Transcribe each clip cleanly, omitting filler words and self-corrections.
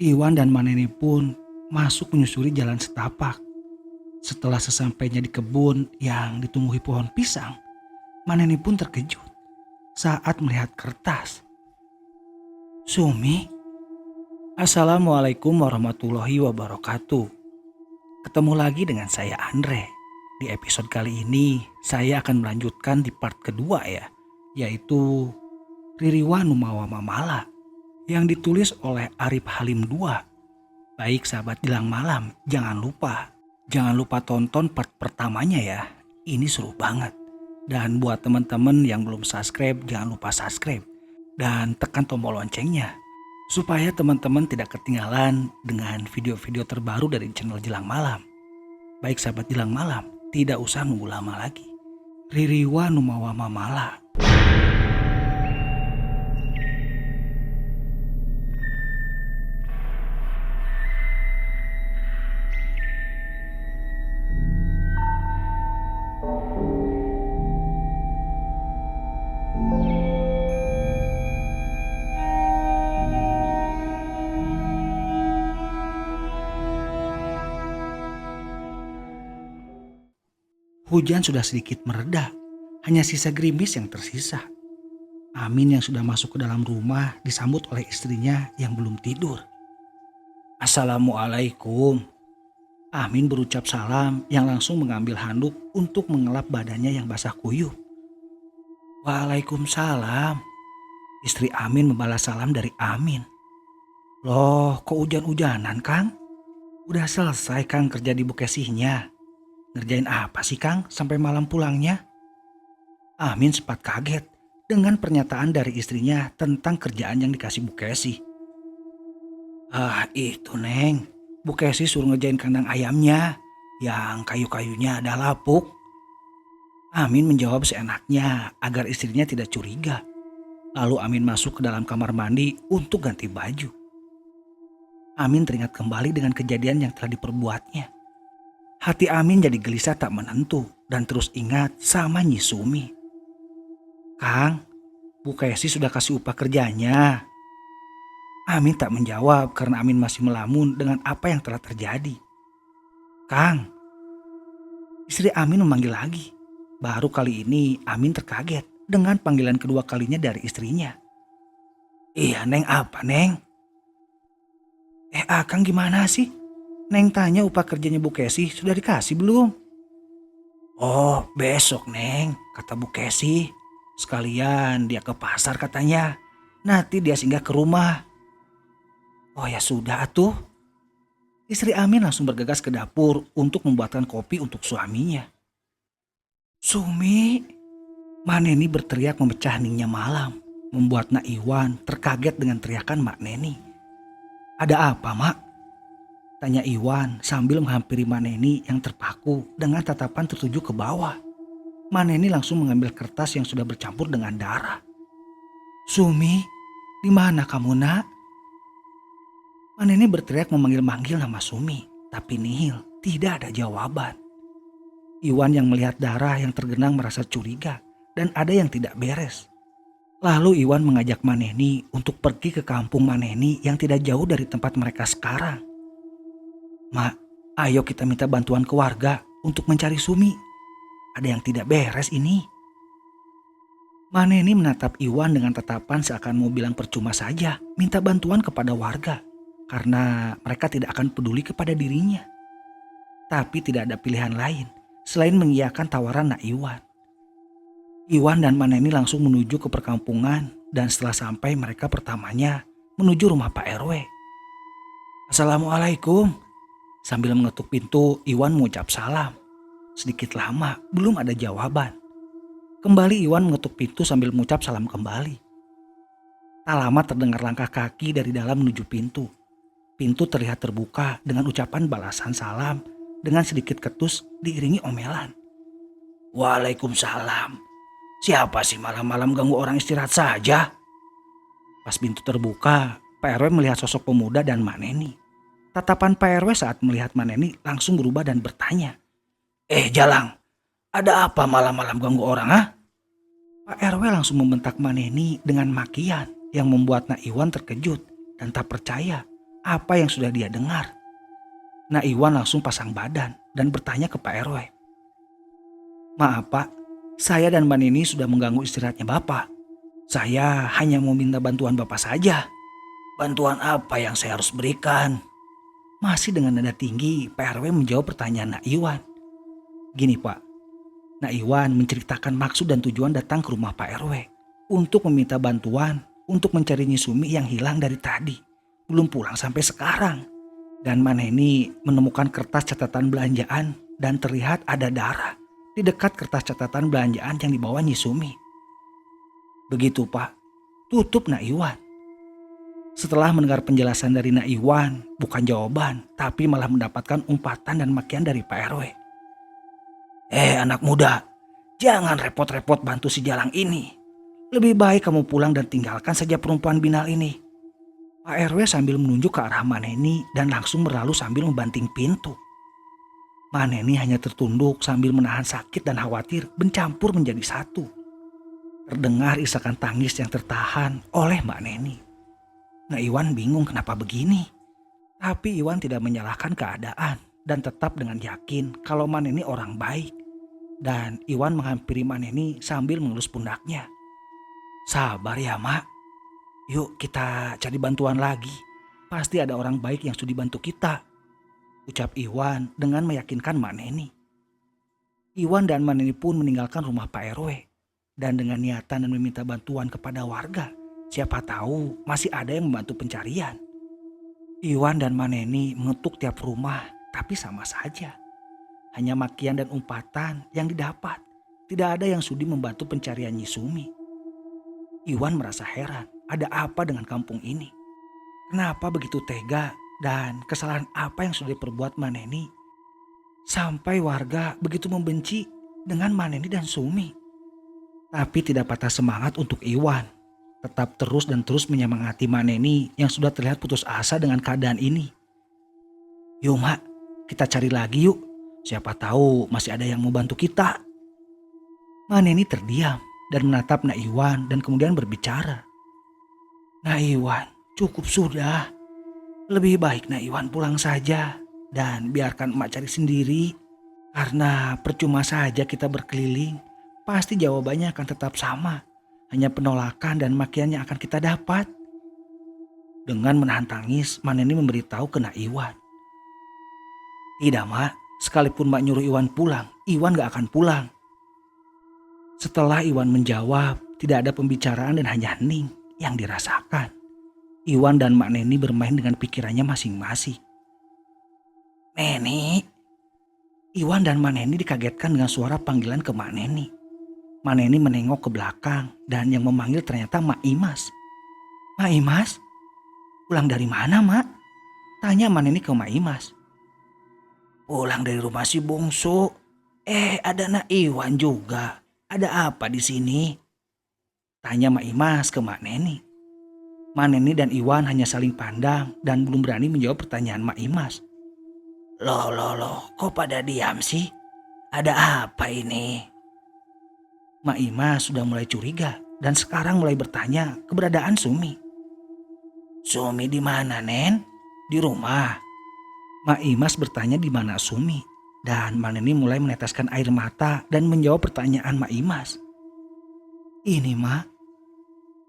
Iwan dan Maneni pun masuk menyusuri jalan setapak. Setelah sesampainya di kebun yang ditumbuhi pohon pisang, Maneni pun terkejut saat melihat kertas. Sumi, Assalamualaikum warahmatullahi wabarakatuh. Ketemu lagi dengan saya Andre. Di episode kali ini saya akan melanjutkan di part kedua ya, yaitu Ririwa Numawa Mamala yang ditulis oleh Arif Halim II. Baik sahabat Jelang Malam, jangan lupa tonton part pertamanya ya. Ini seru banget. Dan buat teman-teman yang belum subscribe, jangan lupa subscribe dan tekan tombol loncengnya supaya teman-teman tidak ketinggalan dengan video-video terbaru dari channel Jelang Malam. Baik sahabat Jelang Malam, tidak usah nunggu lama lagi. Ririwa Numawa Mamala. Hujan sudah sedikit mereda, hanya sisa gerimis yang tersisa. Amin yang sudah masuk ke dalam rumah disambut oleh istrinya yang belum tidur. Assalamualaikum. Amin berucap salam yang langsung mengambil handuk untuk mengelap badannya yang basah kuyup. Waalaikumsalam. Istri Amin membalas salam dari Amin. Loh, kok hujan-hujanan, Kang? Udah selesai Kang kerja di Bekesinya. Ngerjain apa sih Kang sampai malam pulangnya? Amin sempat kaget dengan pernyataan dari istrinya tentang kerjaan yang dikasih Bu Kesi. Ah itu Neng, Bu Kesi suruh ngerjain kandang ayamnya yang kayu-kayunya ada lapuk. Amin menjawab seenaknya agar istrinya tidak curiga. Lalu Amin masuk ke dalam kamar mandi untuk ganti baju. Amin teringat kembali dengan kejadian yang telah diperbuatnya. Hati Amin jadi gelisah tak menentu dan terus ingat sama Nyi Sumi. Kang, Bu Kesi sudah kasih upah kerjanya. Amin tak menjawab karena Amin masih melamun dengan apa yang telah terjadi. Kang, istri Amin memanggil lagi. Baru kali ini Amin terkaget dengan panggilan kedua kalinya dari istrinya. Iya Neng, apa Neng? Akang gimana sih? Neng tanya upah kerjanya Bu Kesi sudah dikasih belum? Oh besok Neng, kata Bu Kesi. Sekalian dia ke pasar katanya. Nanti dia singgah ke rumah. Oh ya sudah atuh. Istri Amin langsung bergegas ke dapur untuk membuatkan kopi untuk suaminya. Sumi, Maneni berteriak memecah heningnya malam. Membuat Nak Iwan terkaget dengan teriakan Mak Neni. Ada apa Mak? Tanya Iwan sambil menghampiri Maneni yang terpaku dengan tatapan tertuju ke bawah. Maneni langsung mengambil kertas yang sudah bercampur dengan darah. Sumi, di mana kamu Nak? Maneni berteriak memanggil-manggil nama Sumi, tapi nihil, tidak ada jawaban. Iwan yang melihat darah yang tergenang merasa curiga dan ada yang tidak beres. Lalu Iwan mengajak Maneni untuk pergi ke kampung Maneni yang tidak jauh dari tempat mereka sekarang. Mak, ayo kita minta bantuan ke warga untuk mencari Sumi. Ada yang tidak beres ini. Maneni menatap Iwan dengan tatapan seakan mau bilang percuma saja minta bantuan kepada warga. Karena mereka tidak akan peduli kepada dirinya. Tapi tidak ada pilihan lain selain mengiyakan tawaran Nak Iwan. Iwan dan Maneni langsung menuju ke perkampungan dan setelah sampai mereka pertamanya menuju rumah Pak RW. Assalamualaikum. Sambil mengetuk pintu, Iwan mengucap salam. Sedikit lama, belum ada jawaban. Kembali Iwan mengetuk pintu sambil mengucap salam kembali. Tak lama terdengar langkah kaki dari dalam menuju pintu. Pintu terlihat terbuka dengan ucapan balasan salam dengan sedikit ketus diiringi omelan. Waalaikumsalam. Siapa sih malam-malam ganggu orang istirahat saja? Pas pintu terbuka, Pak RW melihat sosok pemuda dan Maneni. Tatapan Pak RW saat melihat Maneni langsung berubah dan bertanya. Jalang, ada apa malam-malam ganggu orang ah? Pak RW langsung membentak Maneni dengan makian yang membuat Nak Iwan terkejut dan tak percaya apa yang sudah dia dengar. Nah Iwan langsung pasang badan dan bertanya ke Pak RW. Maaf Pak, saya dan Mbak Nini sudah mengganggu istirahatnya Bapak. Saya hanya mau minta bantuan Bapak saja. Bantuan apa yang saya harus berikan? Masih dengan nada tinggi, Pak RW menjawab pertanyaan Nak Iwan. Gini Pak, Nak Iwan menceritakan maksud dan tujuan datang ke rumah Pak RW untuk meminta bantuan untuk mencari Nyi Sumi yang hilang dari tadi. Belum pulang sampai sekarang. Dan Maneni menemukan kertas catatan belanjaan dan terlihat ada darah di dekat kertas catatan belanjaan yang dibawa Nyi Sumi. Begitu Pak, tutup Nak Iwan. Setelah mendengar penjelasan dari Nak Iwan, bukan jawaban, tapi malah mendapatkan umpatan dan makian dari Pak RW. Anak muda, jangan repot-repot bantu si Jalang ini. Lebih baik kamu pulang dan tinggalkan saja perempuan binal ini. Pak RW sambil menunjuk ke arah Maneni dan langsung berlalu sambil membanting pintu. Maneni hanya tertunduk sambil menahan sakit dan khawatir bercampur menjadi satu. Terdengar isakan tangis yang tertahan oleh Mbak Neni. Nah Iwan bingung kenapa begini. Tapi Iwan tidak menyalahkan keadaan dan tetap dengan yakin kalau Maneni orang baik. Dan Iwan menghampiri Maneni sambil mengelus pundaknya. Sabar ya Mak, yuk kita cari bantuan lagi. Pasti ada orang baik yang sudi bantu kita, ucap Iwan dengan meyakinkan Maneni. Iwan dan Maneni pun meninggalkan rumah Pak RW. Dan dengan niatan dan meminta bantuan kepada warga, siapa tahu masih ada yang membantu pencarian. Iwan dan Maneni mengetuk tiap rumah, tapi sama saja. Hanya makian dan umpatan yang didapat. Tidak ada yang sudi membantu pencarian Nyi Sumi. Iwan merasa heran, ada apa dengan kampung ini? Kenapa begitu tega dan kesalahan apa yang sudah diperbuat Maneni? Sampai warga begitu membenci dengan Maneni dan Sumi. Tapi tidak patah semangat untuk Iwan. Tetap terus dan terus menyemangati Maneni yang sudah terlihat putus asa dengan keadaan ini. Yuk Mak, kita cari lagi yuk. Siapa tahu masih ada yang mau bantu kita. Maneni terdiam dan menatap Nak Iwan dan kemudian berbicara. Nak Iwan, cukup sudah. Lebih baik Nak Iwan pulang saja dan biarkan emak cari sendiri. Karena percuma saja kita berkeliling. Pasti jawabannya akan tetap sama. Hanya penolakan dan makian yang akan kita dapat. Dengan menahan tangis, Maneni memberitahu ke Nak Iwan. Tidak Mak, sekalipun Mak nyuruh Iwan pulang, Iwan gak akan pulang. Setelah Iwan menjawab, tidak ada pembicaraan dan hanya hening yang dirasakan. Iwan dan Mak Neni bermain dengan pikirannya masing-masing. Neni. Iwan dan Mak Neni dikagetkan dengan suara panggilan ke Mak Neni. Mak Neni menengok ke belakang dan yang memanggil ternyata Mak Imas. Mak Imas? Pulang dari mana Mak? Tanya Mak Neni ke Mak Imas. Pulang dari rumah si bungsu. Ada Nak Iwan juga. Ada apa di sini? Tanya Mak Imas ke Mak Neni. Mak Neni dan Iwan hanya saling pandang dan belum berani menjawab pertanyaan Mak Imas. Loh, kok pada diam sih? Ada apa ini? Mak Imas sudah mulai curiga dan sekarang mulai bertanya keberadaan Sumi. Sumi di mana, Nen? Di rumah. Mak Imas bertanya di mana Sumi dan Mak Neni mulai meneteskan air mata dan menjawab pertanyaan Mak Imas. Ini Mak.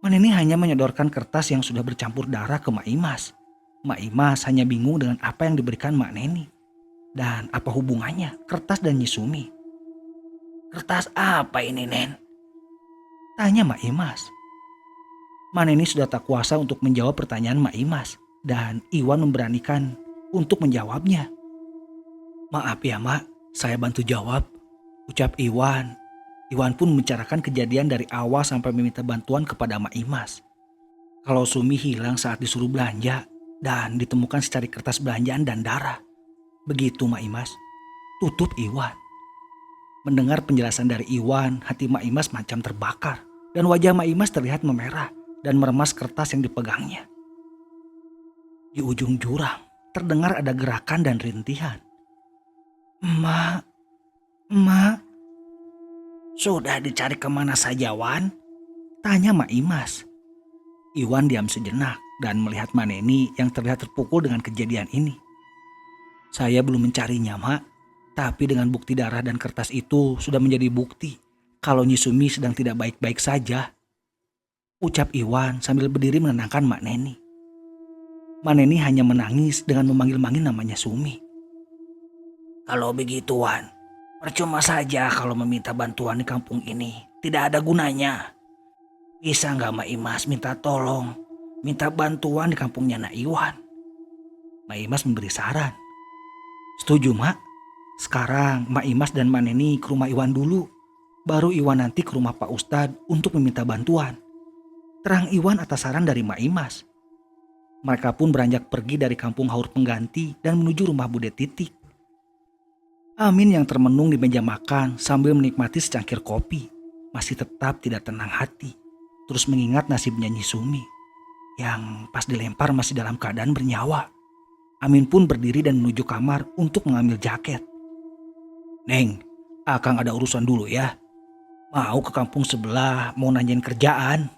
Mak Neni hanya menyodorkan kertas yang sudah bercampur darah ke Mak Imas. Mak Imas hanya bingung dengan apa yang diberikan Mak Neni. Dan apa hubungannya kertas dan Nyi Sumi? Kertas apa ini, Nen? Tanya Mak Imas. Mak Neni sudah tak kuasa untuk menjawab pertanyaan Mak Imas. Dan Iwan memberanikan untuk menjawabnya. Maaf ya Mak, saya bantu jawab. Ucap Iwan. Iwan pun membicarakan kejadian dari awal sampai meminta bantuan kepada Mak Imas. Kalau Sumi hilang saat disuruh belanja dan ditemukan secari kertas belanjaan dan darah. Begitu Mak Imas. Tutup Iwan. Mendengar penjelasan dari Iwan, hati Mak Imas macam terbakar. Dan wajah Mak Imas terlihat memerah dan meremas kertas yang dipegangnya. Di ujung jurang, terdengar ada gerakan dan rintihan. Emak. Sudah dicari kemana saja Wan? Tanya Mak Imas. Iwan diam sejenak dan melihat Maneni yang terlihat terpukul dengan kejadian ini. Saya belum mencarinya, Mak. Tapi dengan bukti darah dan kertas itu sudah menjadi bukti kalau Nyi Sumi sedang tidak baik-baik saja. Ucap Iwan sambil berdiri menenangkan Mak Neni. Mak Neni hanya menangis dengan memanggil-manggil namanya Sumi. Kalau begitu, Wan, percuma saja kalau meminta bantuan di kampung ini. Tidak ada gunanya. Bisa nggak Mak Imas minta tolong, minta bantuan di kampungnya Nak Iwan? Mak Imas memberi saran. Setuju, Mak. Sekarang Mak Imas dan Mak Neni ke rumah Iwan dulu. Baru Iwan nanti ke rumah Pak Ustadz untuk meminta bantuan. Terang Iwan atas saran dari Mak Imas. Mereka pun beranjak pergi dari kampung Haur Pengganti dan menuju rumah Bude Titik. Amin yang termenung di meja makan sambil menikmati secangkir kopi masih tetap tidak tenang hati. Terus mengingat nasibnya Nyi Sumi yang pas dilempar masih dalam keadaan bernyawa. Amin pun berdiri dan menuju kamar untuk mengambil jaket. Neng, Akang ada urusan dulu ya. Mau ke kampung sebelah, mau nanyain kerjaan.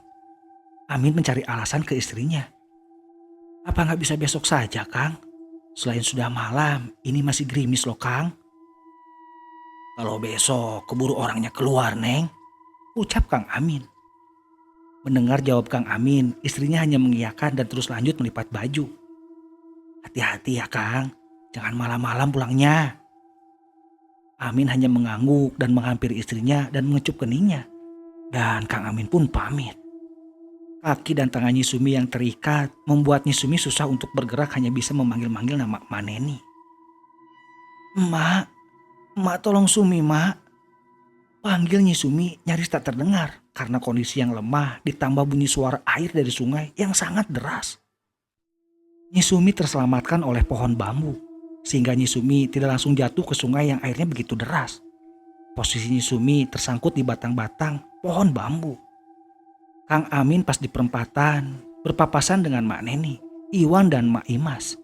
Amin mencari alasan ke istrinya. Apa nggak bisa besok saja, Kang? Selain sudah malam, ini masih gerimis loh, Kang. Kalau besok keburu orangnya keluar, Neng. Ucap Kang Amin. Mendengar jawab Kang Amin, istrinya hanya mengiyakan dan terus lanjut melipat baju. Hati-hati ya, Kang. Jangan malam-malam pulangnya. Amin hanya mengangguk dan menghampiri istrinya dan mengecup keningnya. Dan Kang Amin pun pamit. Kaki dan tangan Nyi Sumi yang terikat membuat Nyi Sumi susah untuk bergerak, hanya bisa memanggil-manggil nama Maneni. Emak tolong Sumi, Mak. Panggil Nyi Sumi nyaris tak terdengar karena kondisi yang lemah ditambah bunyi suara air dari sungai yang sangat deras. Nyi Sumi terselamatkan oleh pohon bambu sehingga Nyi Sumi tidak langsung jatuh ke sungai yang airnya begitu deras. Posisi Nyi Sumi tersangkut di batang-batang pohon bambu. Kang Amin pas di perempatan berpapasan dengan Mak Neni, Iwan dan Mak Imas.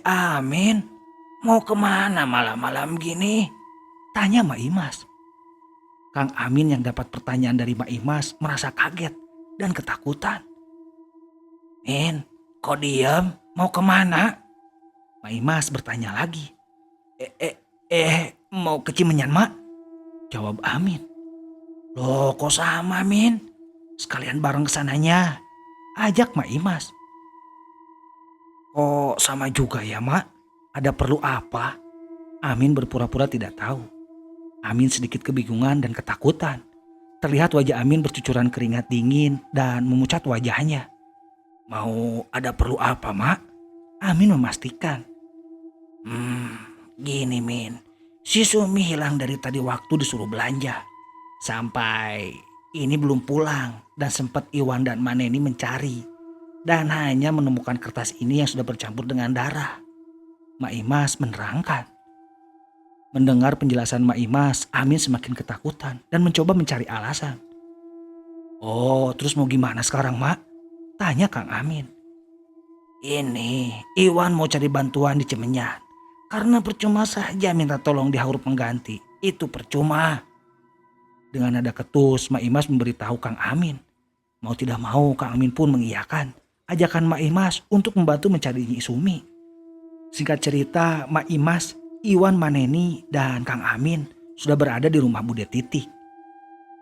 Amin, mau kemana malam-malam gini? Tanya Mak Imas. Kang Amin yang dapat pertanyaan dari Mak Imas merasa kaget dan ketakutan. Min, kok diam? Mau kemana? Mak Imas bertanya lagi. Mau ke Cimenyan, Mak? Jawab Amin. Loh, kok sama, Min? Sekalian bareng kesananya. Ajak Mak Imas. Kok sama juga ya, Mak? Ada perlu apa? Amin berpura-pura tidak tahu. Amin sedikit kebingungan dan ketakutan. Terlihat wajah Amin bercucuran keringat dingin dan memucat wajahnya. Mau ada perlu apa, Mak? Amin memastikan. Gini, Min. Si Sumi hilang dari tadi waktu disuruh belanja. Sampai ini belum pulang dan sempat Iwan dan Maneni mencari. Dan hanya menemukan kertas ini yang sudah bercampur dengan darah. Mak Imas menerangkan. Mendengar penjelasan Mak Imas, Amin semakin ketakutan dan mencoba mencari alasan. Oh, terus mau gimana sekarang, Mak? Tanya Kang Amin. Ini, Iwan mau cari bantuan di Cimenyan. Karena percuma saja minta tolong di Haur Pengganti. Itu percuma. Dengan nada ketus, Mak Imas memberitahu Kang Amin. Mau tidak mau, Kang Amin pun mengiyakan ajakan Mak Imas untuk membantu mencari Nyi Sumi. Singkat cerita, Mak Imas, Iwan, Maneni, dan Kang Amin sudah berada di rumah Bude Titik.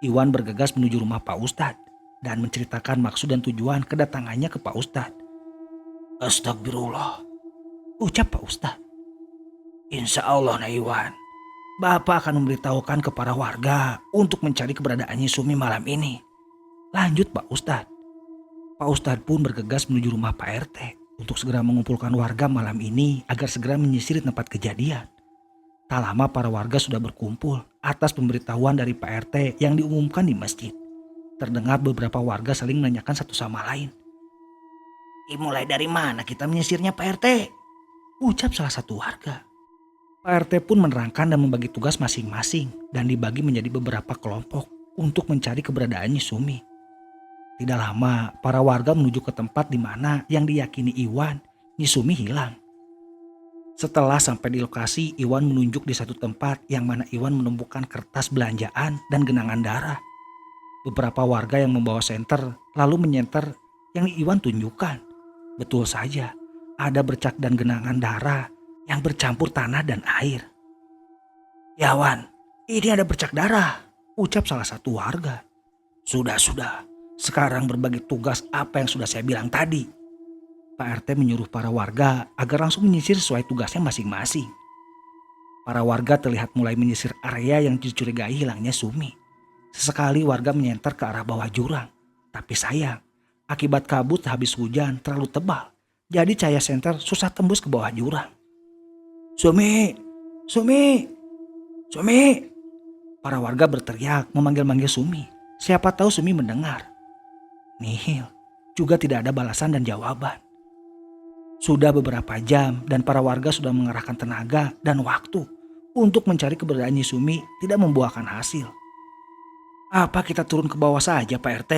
Iwan bergegas menuju rumah Pak Ustadz dan menceritakan maksud dan tujuan kedatangannya ke Pak Ustadz. Astagfirullah, ucap Pak Ustadz. Insya Allah, Nak Iwan, Bapak akan memberitahukan kepada warga untuk mencari keberadaan Nyi Sumi malam ini. Lanjut Pak Ustadz. Pak Ustadz pun bergegas menuju rumah Pak RT untuk segera mengumpulkan warga malam ini agar segera menyisir tempat kejadian. Tak lama para warga sudah berkumpul atas pemberitahuan dari Pak RT yang diumumkan di masjid. Terdengar beberapa warga saling menanyakan satu sama lain. Mulai dari mana kita menyisirnya, Pak RT? Ucap salah satu warga. Pak RT pun menerangkan dan membagi tugas masing-masing dan dibagi menjadi beberapa kelompok untuk mencari keberadaan Nyi Sumi. Tidak lama, para warga menuju ke tempat di mana yang diyakini Iwan, Nyi Sumi hilang. Setelah sampai di lokasi, Iwan menunjuk di satu tempat yang mana Iwan menemukan kertas belanjaan dan genangan darah. Beberapa warga yang membawa senter lalu menyenter yang Iwan tunjukkan. Betul saja, ada bercak dan genangan darah yang bercampur tanah dan air. "Ya Wan, ini ada bercak darah," ucap salah satu warga. Sudah. Sekarang berbagi tugas apa yang sudah saya bilang tadi." Pak RT menyuruh para warga agar langsung menyisir sesuai tugasnya masing-masing. Para warga terlihat mulai menyisir area yang dicurigai hilangnya Sumi. Sesekali warga menyenter ke arah bawah jurang. Tapi sayang, akibat kabut habis hujan terlalu tebal. Jadi cahaya senter susah tembus ke bawah jurang. "Sumi! Sumi! Sumi!" Para warga berteriak memanggil-manggil Sumi. Siapa tahu Sumi mendengar. Nihil, juga tidak ada balasan dan jawaban. Sudah beberapa jam dan para warga sudah mengerahkan tenaga dan waktu untuk mencari keberadaan Sumi tidak membuahkan hasil. "Apa kita turun ke bawah saja Pak RT?"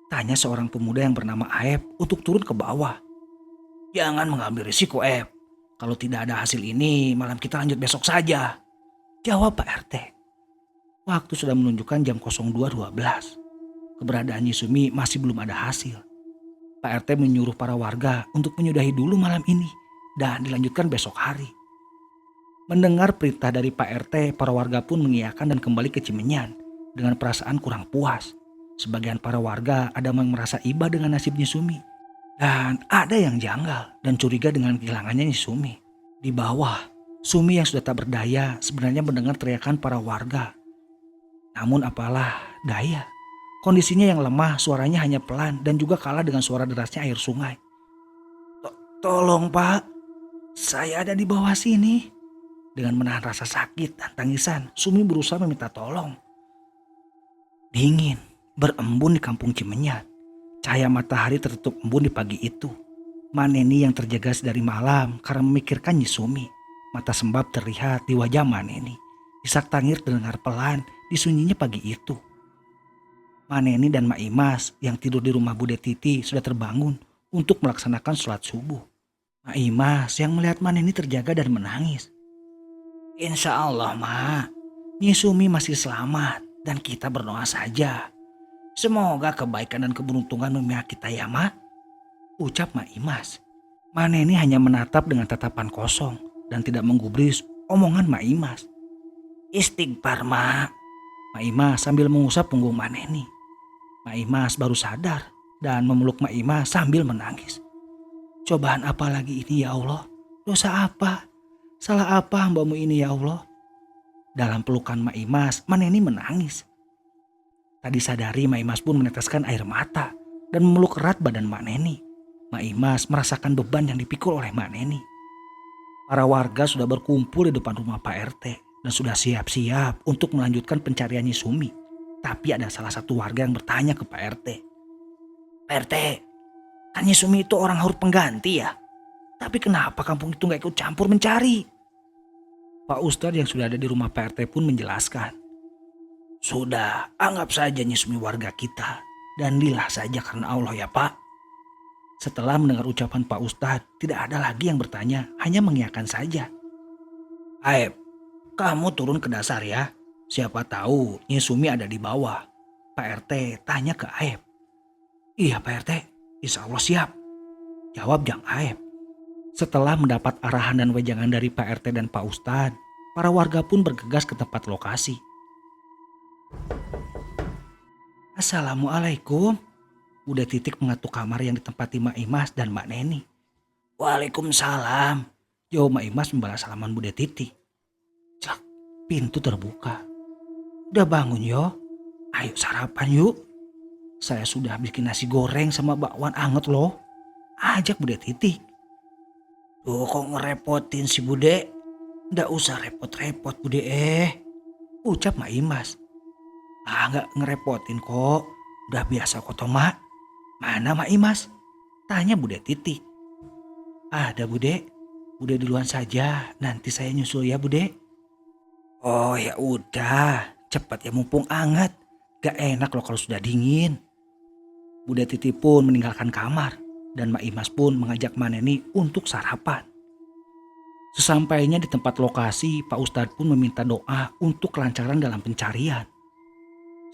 tanya seorang pemuda yang bernama Aep untuk turun ke bawah. "Jangan mengambil risiko Aep. Kalau tidak ada hasil ini malam kita lanjut besok saja," jawab Pak RT. Waktu sudah menunjukkan jam 02.12. Keberadaan Sumi masih belum ada hasil. Pak RT menyuruh para warga untuk menyudahi dulu malam ini dan dilanjutkan besok hari. Mendengar perintah dari Pak RT, para warga pun mengiyakan dan kembali ke Cimenyan dengan perasaan kurang puas. Sebagian para warga ada yang merasa iba dengan nasibnya Sumi. Dan ada yang janggal dan curiga dengan kehilangannya Sumi. Di bawah, Sumi yang sudah tak berdaya sebenarnya mendengar teriakan para warga. Namun apalah daya. Kondisinya yang lemah, suaranya hanya pelan dan juga kalah dengan suara derasnya air sungai. Tolong Pak, saya ada di bawah sini." Dengan menahan rasa sakit dan tangisan, Sumi berusaha meminta tolong. Dingin, berembun di kampung Cimenyan. Cahaya matahari tertutup embun di pagi itu. Maneni yang terjaga sedari malam karena memikirkan Sumi. Mata sembab terlihat di wajah Maneni. Isak tangis terdengar pelan di sunyinya pagi itu. Maneni dan Mak Imas yang tidur di rumah Bude Titi sudah terbangun untuk melaksanakan sholat subuh. Mak Imas yang melihat Maneni terjaga dan menangis. "Insya Allah Mak, Nyi Sumi masih selamat dan kita berdoa saja. Semoga kebaikan dan keberuntungan memihak kita ya Mak," ucap Mak Imas. Maneni hanya menatap dengan tatapan kosong dan tidak menggubris omongan Mak Imas. "Istighfar Mak," Mak Imas sambil mengusap punggung Maneni. Mak Imas baru sadar dan memeluk Mak Imas sambil menangis. "Cobaan apa lagi ini ya Allah? Dosa apa? Salah apa hambamu ini ya Allah?" Dalam pelukan Mak Imas, Maneni menangis. Tak disadari Mak Imas pun meneteskan air mata dan memeluk erat badan Maneni. Mak Imas merasakan beban yang dipikul oleh Maneni. Para warga sudah berkumpul di depan rumah Pak RT dan sudah siap-siap untuk melanjutkan pencarian Sumi. Tapi ada salah satu warga yang bertanya ke Pak RT. "Pak RT, kan Sumi itu orang haur pengganti ya? Tapi kenapa kampung itu gak ikut campur mencari?" Pak Ustadz yang sudah ada di rumah Pak RT pun menjelaskan. "Sudah, anggap saja Sumi warga kita. Dan lillah saja karena Allah ya Pak." Setelah mendengar ucapan Pak Ustadz, tidak ada lagi yang bertanya, hanya mengiyakan saja. "Aib, kamu turun ke dasar ya. Siapa tahu Nyi Sumi ada di bawah." Pak RT tanya ke Aib. "Iya Pak RT, insya Allah siap," jawab Jang Aib. Setelah mendapat arahan dan wejangan dari Pak RT dan Pak Ustadz, para warga pun bergegas ke tempat lokasi. "Assalamualaikum." Bude Titik mengetuk kamar yang ditempati Mak Imas dan Mak Neni. "Waalaikumsalam," jawab Mak Imas membalas salaman Bude Titik. Cak, pintu terbuka. "Udah bangun yo? Ayo sarapan yuk. Saya sudah bikin nasi goreng sama bakwan anget loh," ajak Bude Titik. "Tuh kok ngerepotin si Bude? Nggak usah repot-repot Bude ucap Mak Imas. "Nggak ngerepotin kok, udah biasa kok toh Mak." "Mana Mak Imas?" tanya Bude Titik. "Ada Bude, Bude duluan saja, nanti saya nyusul ya Bude." "Oh ya udah, cepat ya mumpung anget. Gak enak loh kalau sudah dingin." Bude Titik pun meninggalkan kamar dan Mak Imas pun mengajak Maneni untuk sarapan. Sesampainya di tempat lokasi, Pak Ustadz pun meminta doa untuk kelancaran dalam pencarian.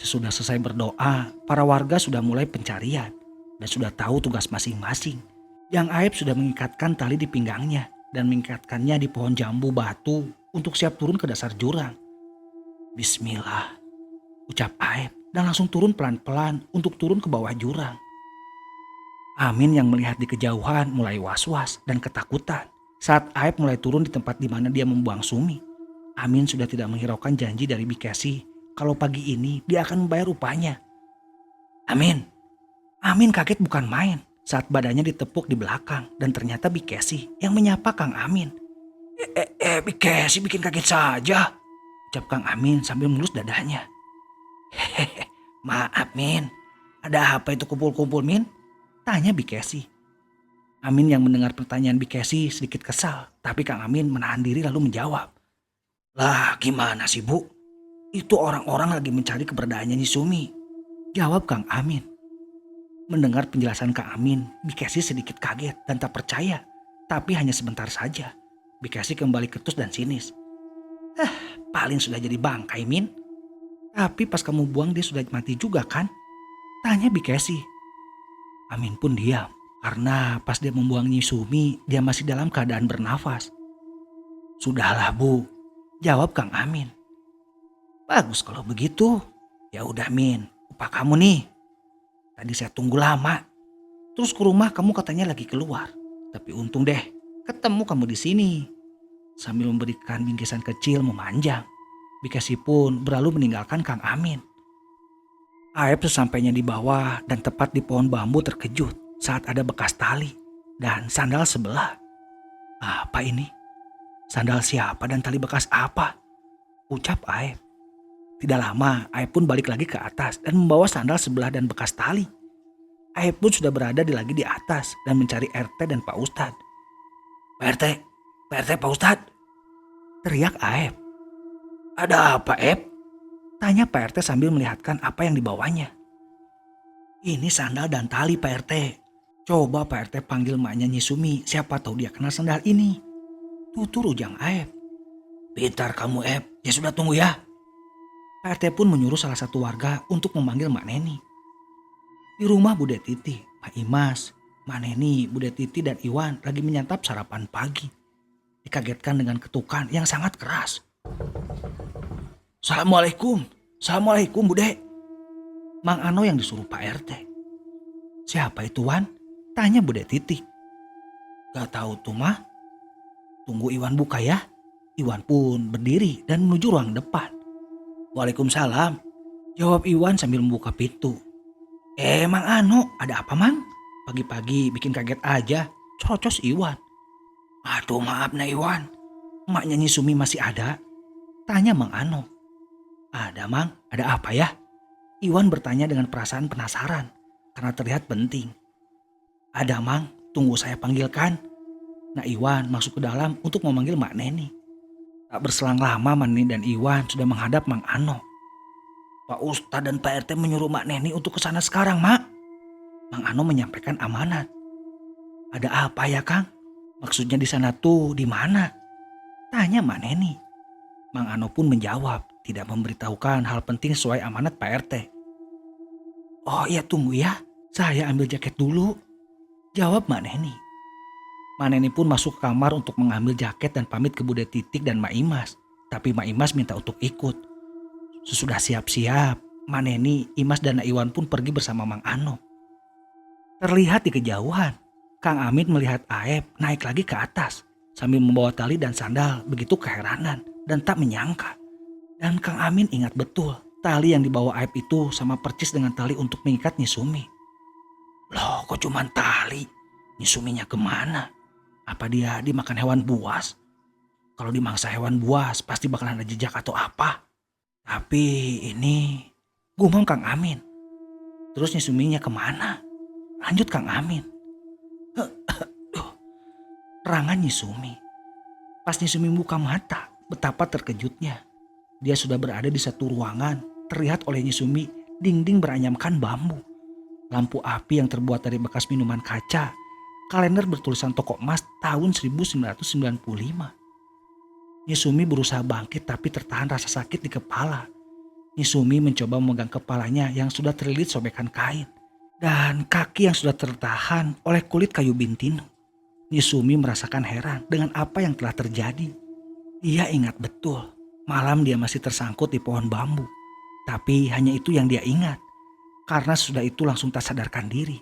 Sesudah selesai berdoa, para warga sudah mulai pencarian. dan sudah tahu tugas masing-masing. Yang Aib sudah mengikatkan tali di pinggangnya dan mengikatkannya di pohon jambu batu untuk siap turun ke dasar jurang. Bismillah, ucap Aib dan langsung turun pelan-pelan untuk turun ke bawah jurang. Amin yang melihat di kejauhan mulai was-was dan ketakutan saat Aib mulai turun di tempat di mana dia membuang Sumi. Amin sudah tidak menghiraukan janji dari Bikesi kalau pagi ini dia akan membayar upahnya. Amin kaget bukan main saat badannya ditepuk di belakang dan ternyata Bikesi yang menyapa Kang Amin. Bikesi bikin kaget saja, ucap Kang Amin sambil melus dadanya. Hehehe, maaf Min, ada apa itu kumpul-kumpul Min? Tanya Bikesi. Amin yang mendengar pertanyaan Bikesi sedikit kesal, tapi Kang Amin menahan diri lalu menjawab. Lah gimana sih Bu? Itu orang-orang lagi mencari keberadaannya Nyi Sumi, jawab Kang Amin. Mendengar penjelasan Kang Amin, Bikesi sedikit kaget dan tak percaya, tapi hanya sebentar saja. Bikesi kembali ketus dan sinis. Paling sudah jadi bangkai Min. Tapi pas kamu buang dia sudah mati juga kan? Tanya Bikesi. Amin pun diam karena pas dia membuang Nyi Sumi dia masih dalam keadaan bernafas. Sudahlah Bu, jawab Kang Amin. Bagus kalau begitu. Ya udah Min, upah kamu nih. Tadi saya tunggu lama. Terus ke rumah kamu katanya lagi keluar. Tapi untung deh ketemu kamu di sini. Sambil memberikan bingkisan kecil memanjang, Bikesi pun berlalu meninggalkan Kang Amin. Aib sesampainya di bawah dan tepat di pohon bambu terkejut saat ada bekas tali dan sandal sebelah. Apa ini? Sandal siapa dan tali bekas apa? Ucap Aib. Tidak lama Aib pun balik lagi ke atas dan membawa sandal sebelah dan bekas tali. Aib pun sudah berada lagi di atas dan mencari RT dan Pak Ustadz. Pak RT Pak Ustadz, teriak Aib. Ada apa Aib? Tanya Pak RT sambil melihatkan apa yang dibawanya. Ini sandal dan tali Pak RT. Coba Pak RT panggil maknya Nyi Sumi, siapa tahu dia kenal sandal ini. Tutur ujang Aib. Pintar kamu Aib, ya sudah tunggu ya. Pak RT pun menyuruh salah satu warga untuk memanggil Mak Neni. Di rumah Bude Titi, Pak Imas, Mak Neni, Bude Titi dan Iwan lagi menyantap sarapan pagi. Dikagetkan dengan ketukan yang sangat keras. Assalamualaikum Bude. Mang Ano yang disuruh Pak RT. Siapa itu Wan? Tanya Bude Titi. Gak tahu tuh mah. Tunggu Iwan buka ya. Iwan pun berdiri dan menuju ruang depan. Waalaikumsalam, jawab Iwan sambil membuka pintu. Mang Ano, ada apa Mang? Pagi-pagi bikin kaget aja, corocos Iwan. Aduh maaf nah Iwan, emaknya Nyi Sumi masih ada? Tanya Mang Ano. Ada Mang, ada apa ya? Iwan bertanya dengan perasaan penasaran karena terlihat penting. Ada Mang, tunggu saya panggilkan. Nah Iwan masuk ke dalam untuk memanggil Mak Neni. Tak berselang lama Mak Neni dan Iwan sudah menghadap Mang Ano. Pak Ustadz dan Pak RT menyuruh Mak Neni untuk ke sana sekarang Mak. Mang Ano menyampaikan amanat. Ada apa ya Kang? Maksudnya di sana tuh di mana? Tanya Mak Neni. Mang Ano pun menjawab, tidak memberitahukan hal penting sesuai amanat Pak RT. Oh iya tunggu ya, saya ambil jaket dulu, jawab Mak Neni. Mak Neni pun masuk ke kamar untuk mengambil jaket dan pamit ke Bude Titik dan Mak Imas. Tapi Mak Imas minta untuk ikut. Sesudah siap-siap, Mak Neni, Imas dan Iwan pun pergi bersama Mang Ano. Terlihat di kejauhan, Kang Amin melihat Aib naik lagi ke atas sambil membawa tali dan sandal begitu keheranan dan tak menyangka. Dan Kang Amin ingat betul tali yang dibawa Aib itu sama percis dengan tali untuk mengikat Nyi Sumi. Loh kok cuma tali? Nyi Suminya kemana? Apa dia dimakan hewan buas? Kalau dimangsa hewan buas pasti bakalan ada jejak atau apa. Tapi ini gumam Kang Amin. Terus Nyi Suminya kemana? Lanjut Kang Amin. Perangan Nyi Sumi. Pas Nyi Sumi buka mata, betapa terkejutnya. Dia sudah berada di satu ruangan, terlihat oleh Nyi Sumi dinding beranyamkan bambu. Lampu api yang terbuat dari bekas minuman kaca, kalender bertulisan toko emas tahun 1995. Nyi Sumi berusaha bangkit tapi tertahan rasa sakit di kepala. Nyi Sumi mencoba memegang kepalanya yang sudah terlilit sobekan kain. dan kaki yang sudah tertahan oleh kulit kayu bintin. Nisumi merasakan heran dengan apa yang telah terjadi. Dia ingat betul, malam dia masih tersangkut di pohon bambu. Tapi hanya itu yang dia ingat, karena sudah itu langsung tak sadarkan diri.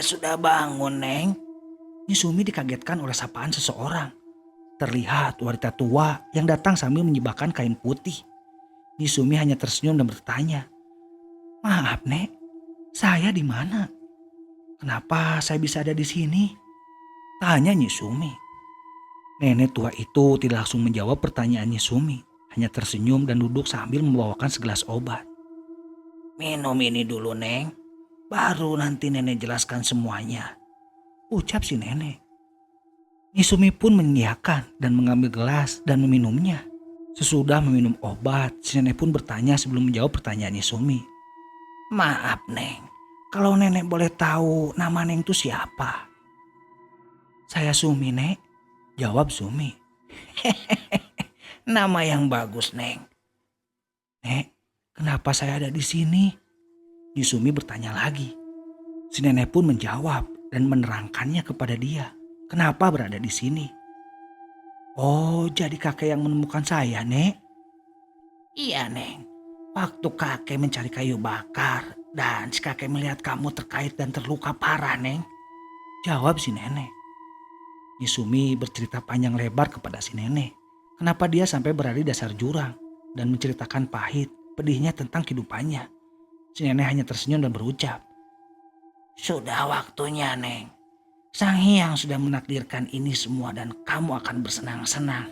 Sudah bangun, Neng? Nisumi dikagetkan oleh sapaan seseorang. Terlihat wanita tua yang datang sambil menyibakkan kain putih. Nisumi hanya tersenyum dan bertanya, "Maaf, Nek, saya di mana? Kenapa saya bisa ada di sini?" Tanya Nisumi. Nenek tua itu tidak langsung menjawab pertanyaan Nisumi, hanya tersenyum dan duduk sambil membawakan segelas obat. "Minum ini dulu, Neng. Baru nanti nenek jelaskan semuanya," ucap si nenek. Nisumi pun mengiyakan dan mengambil gelas dan meminumnya. Sesudah meminum obat, si nenek pun bertanya sebelum menjawab pertanyaan Nisumi. "Maaf, Neng. Kalau nenek boleh tahu nama Neng itu siapa?" "Saya Sumi, Nek," jawab Sumi. "Nama yang bagus, Neng." "Nek, kenapa saya ada di sini?" Nisumi bertanya lagi. Si nenek pun menjawab dan menerangkannya kepada dia. Kenapa berada di sini? "Oh, jadi kakek yang menemukan saya, Nek?" "Iya, Neng. Waktu kakek mencari kayu bakar dan si kakek melihat kamu terkait dan terluka parah, Neng," jawab si nenek. Nisumi bercerita panjang lebar kepada si nenek. Kenapa dia sampai berada di dasar jurang dan menceritakan pahit, pedihnya tentang kehidupannya. Si nenek hanya tersenyum dan berucap, "Sudah waktunya, Neng. Sang Hyang sudah menakdirkan ini semua dan kamu akan bersenang-senang."